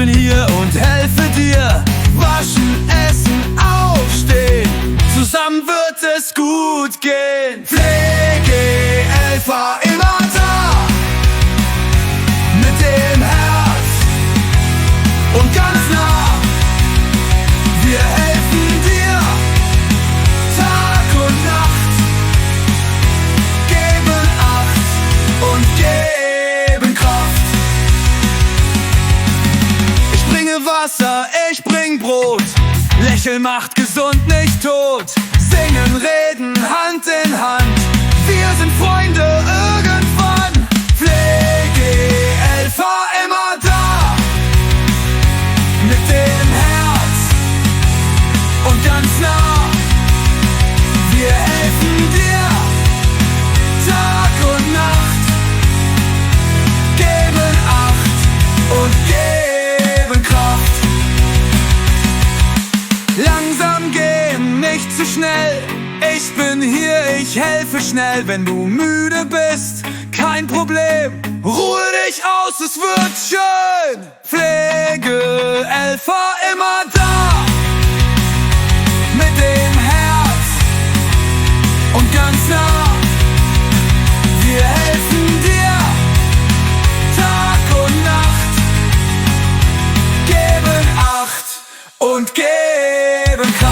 bin hier und helfe dir. Waschen, essen, aufstehen, zusammen wird es gut gehen. Pflegehelfer immer da, mit dem Herz und ganz nah. Wir helfen dir Tag und Nacht, geben Acht und geben Kraft. Ich bringe Wasser, ich bring Brot, Lächeln macht gesund, nicht tot. Singen, reden, Hand in Hand, wir sind Freunde irgendwann. Pflegehelfer immer da, mit dem Herz und ganz nah. Wir helfen dir Tag und Nacht, geben Acht und geben Kraft. Langsam gehen, nicht zu schnell. Ich bin hier, ich helfe schnell. Wenn du müde bist, kein Problem, ruhe dich aus, es wird schön. Pflegehelfer immer da, mit dem Herz und ganz nah. Wir helfen dir Tag und Nacht, geben Acht und geben Kraft.